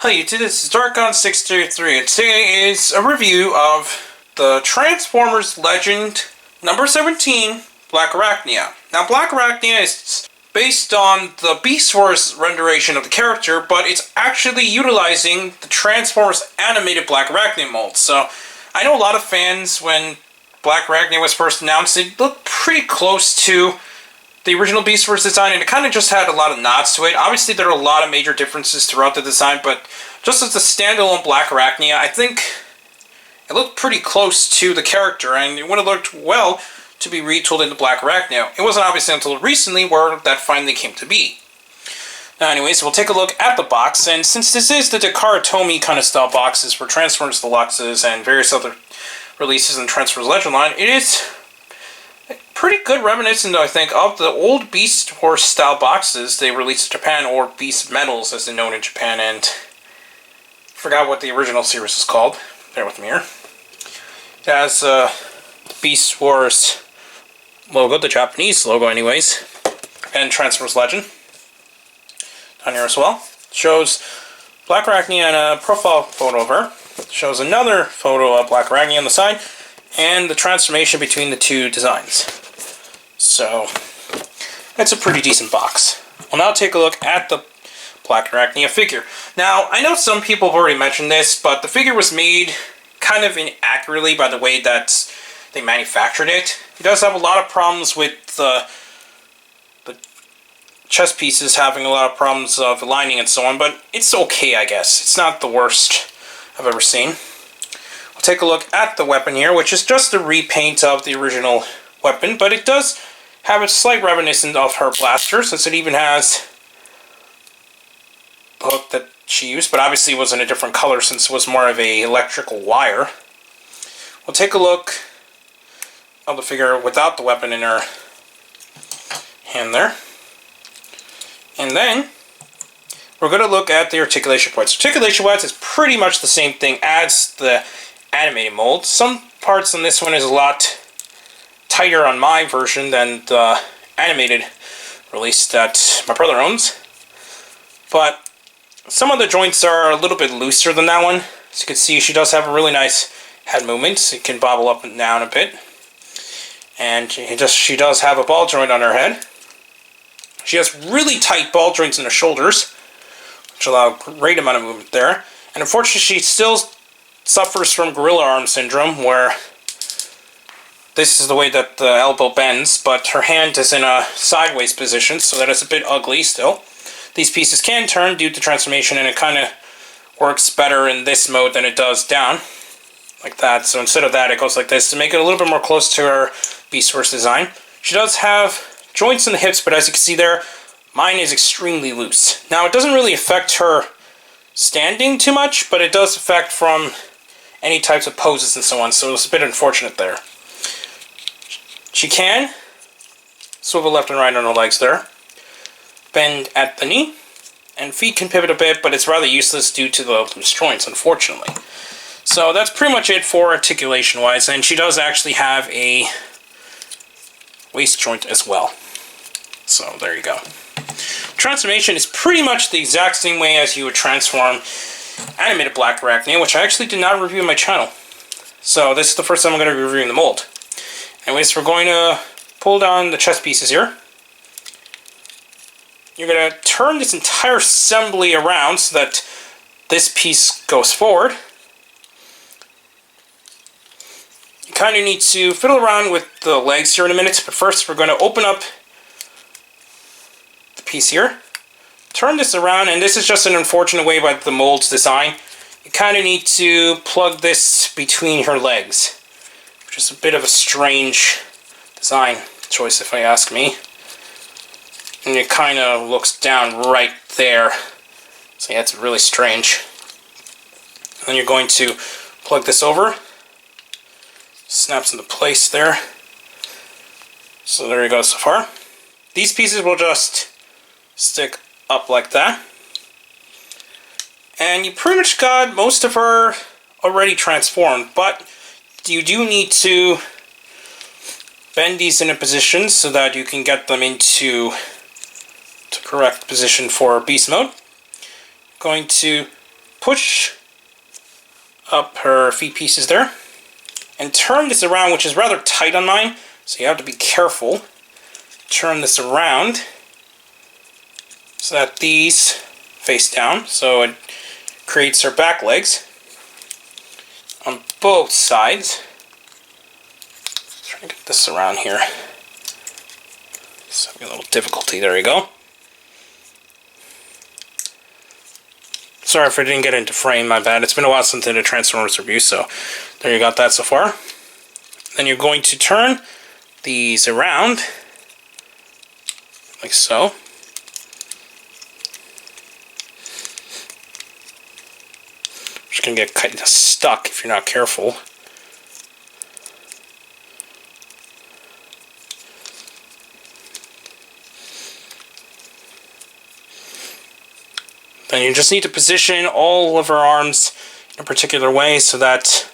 Hi YouTube, this is Darkon633 and today is a review of the Transformers Legend number 17, Blackarachnia. Now Blackarachnia is based on the Beast Wars rendition of the character, but it's actually utilizing the Transformers animated Blackarachnia mold. So I know a lot of fans, when Blackarachnia was first announced, it looked pretty close to the original Beast Wars design, and it kind of just had a lot of nods to it. Obviously, there are a lot of major differences throughout the design, but just as a standalone Blackarachnia, I think it looked pretty close to the character, and it would have looked well to be retooled into Blackarachnia. It wasn't obviously until recently where that finally came to be. Now anyways, we'll take a look at the box, and since this is the Takara Tomy kind of style boxes for Transformers Deluxes and various other releases in the Transformers Legend line, it is pretty good reminiscent, I think, of the old Beast Wars style boxes they released in Japan, or Beast Metals as they're known in Japan, and forgot what the original series is called. Bear with me here. It has Beast Wars logo, the Japanese logo anyways, and Transformers Legend down here as well. Shows Blackarachnia and a profile photo of her. Shows another photo of Blackarachnia on the side, and the transformation between the two designs. So, it's a pretty decent box. We'll now take a look at the Blackarachnia figure. Now, I know some people have already mentioned this, but the figure was made kind of inaccurately by the way that they manufactured it. It does have a lot of problems with the chest pieces having a lot of problems of aligning and so on, but it's okay, I guess. It's not the worst I've ever seen. We'll take a look at the weapon here, which is just a repaint of the original weapon, but it does have a slight reminiscence of her blaster, since it even has the hook that she used, but obviously it was in a different color since it was more of a electrical wire. We'll take a look of the figure without the weapon in her hand there. And then we're going to look at the articulation points. Articulation-wise, it's pretty much the same thing as the animated mold. Some parts on this one is a lot tighter on my version than the animated release that my brother owns. But some of the joints are a little bit looser than that one. As you can see, she does have a really nice head movement. So it can bobble up and down a bit. And she does have a ball joint on her head. She has really tight ball joints in her shoulders, which allow a great amount of movement there. And unfortunately, she still suffers from gorilla arm syndrome, where this is the way that the elbow bends, but her hand is in a sideways position, so that it's a bit ugly still. These pieces can turn due to transformation, and it kind of works better in this mode than it does down, like that. So instead of that, it goes like this to make it a little bit more close to her Beast Wars design. She does have joints in the hips, but as you can see there, mine is extremely loose. Now, it doesn't really affect her standing too much, but it does affect from any types of poses and so on, so it's a bit unfortunate there. She can swivel left and right on her legs there, bend at the knee, and feet can pivot a bit, but it's rather useless due to the loose joints, unfortunately. So that's pretty much it for articulation-wise, and she does actually have a waist joint as well. So there you go. Transformation is pretty much the exact same way as you would transform animated Blackarachnia, which I actually did not review on my channel. So this is the first time I'm going to be reviewing the mold. Anyways, we're going to pull down the chest pieces here. You're going to turn this entire assembly around so that this piece goes forward. You kind of need to fiddle around with the legs here in a minute, but first we're going to open up the piece here. Turn this around, and this is just an unfortunate way by the mold's design. You kind of need to plug this between her legs, which is a bit of a strange design choice if I ask me. And it kind of looks down right there. So yeah, it's really strange. And then you're going to plug this over. Snaps into place there. So there you go so far. These pieces will just stick up like that. And you pretty much got most of her already transformed, but you do need to bend these in a position so that you can get them into the correct position for beast mode. Going to push up her feet pieces there and turn this around, which is rather tight on mine, so you have to be careful. Turn this around so that these face down, so it creates her back legs on both sides. Try to get this around here. It's having a little difficulty. There you go. Sorry if I didn't get into frame, my bad. It's been a while since I did a Transformers review, so there you got that so far. Then you're going to turn these around, like so. Just gonna get kind of stuck if you're not careful. Then you just need to position all of her arms in a particular way so that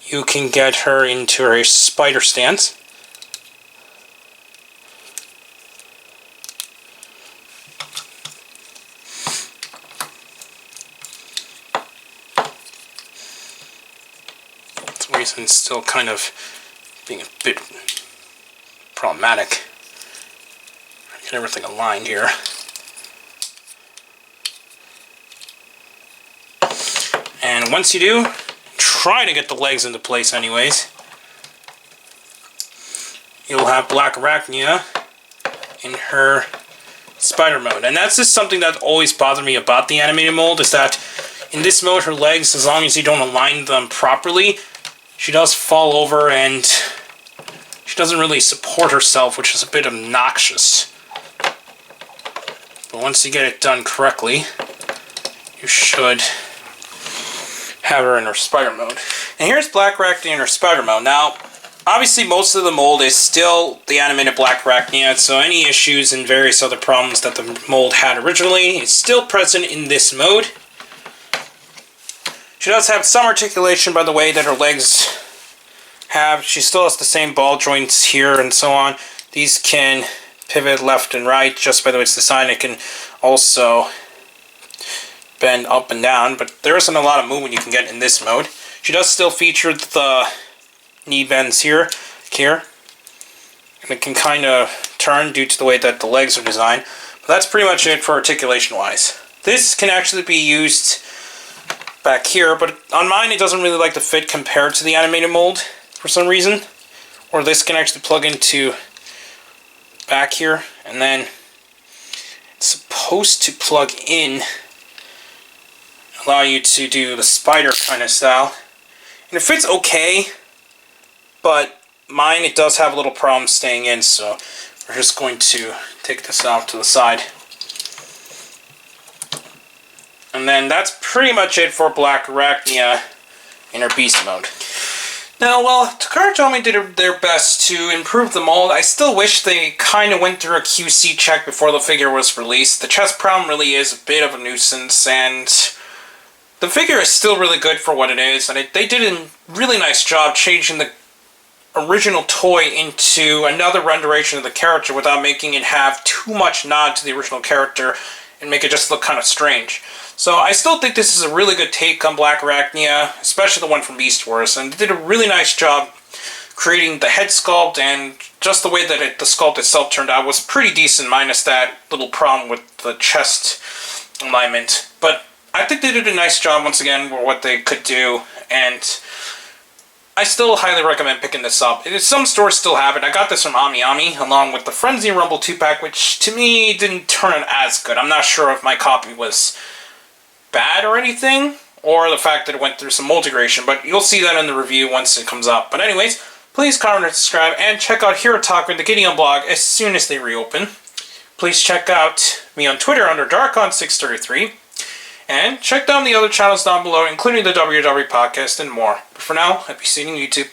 you can get her into her spider stance. For some reason it's still kind of being a bit problematic. Get everything aligned here. And once you do, try to get the legs into place anyways. You'll have Blackarachnia in her spider mode. And that's just something that always bothered me about the animated mold, is that in this mode her legs, as long as you don't align them properly, she does fall over and she doesn't really support herself, which is a bit obnoxious. But once you get it done correctly, you should have her in her spider mode. And here's Blackarachnia in her spider mode. Now, obviously most of the mold is still the animated Blackarachnia, so any issues and various other problems that the mold had originally is still present in this mode. She does have some articulation by the way that her legs have. She still has the same ball joints here and so on. These can pivot left and right just by the way it's designed. It can also bend up and down, but there isn't a lot of movement you can get in this mode. She does still feature the knee bends here, and it can kind of turn due to the way that the legs are designed. But that's pretty much it for articulation wise. This can actually be used back here, but on mine it doesn't really like to fit compared to the animated mold for some reason. Or this can actually plug into back here, and then it's supposed to plug in, allow you to do the spider kind of style. And it fits okay, but mine, it does have a little problem staying in, so we're just going to take this off to the side. And then that's pretty much it for Blackarachnia in her beast mode. Now, while Takara Tomy did their best to improve the mold, I still wish they kind of went through a QC check before the figure was released. The chest problem really is a bit of a nuisance, and the figure is still really good for what it is, and they did a really nice job changing the original toy into another rendition of the character without making it have too much nod to the original character and make it just look kind of strange. So I still think this is a really good take on Blackarachnia, especially the one from Beast Wars, and they did a really nice job creating the head sculpt, and just the way that the sculpt itself turned out was pretty decent, minus that little problem with the chest alignment. But I think they did a nice job once again for what they could do, and I still highly recommend picking this up. Some stores still have it. I got this from Ami Ami along with the Frenzy Rumble 2-pack, which to me didn't turn out as good. I'm not sure if my copy was bad or anything, or the fact that it went through some mold degradation, but you'll see that in the review once it comes up. But anyways, please comment and subscribe, and check out Hero Talk and the Gideon blog as soon as they reopen. Please check out me on Twitter under Darkon633. And check down the other channels down below, including the WW podcast and more. But for now, happy seeing you, YouTube.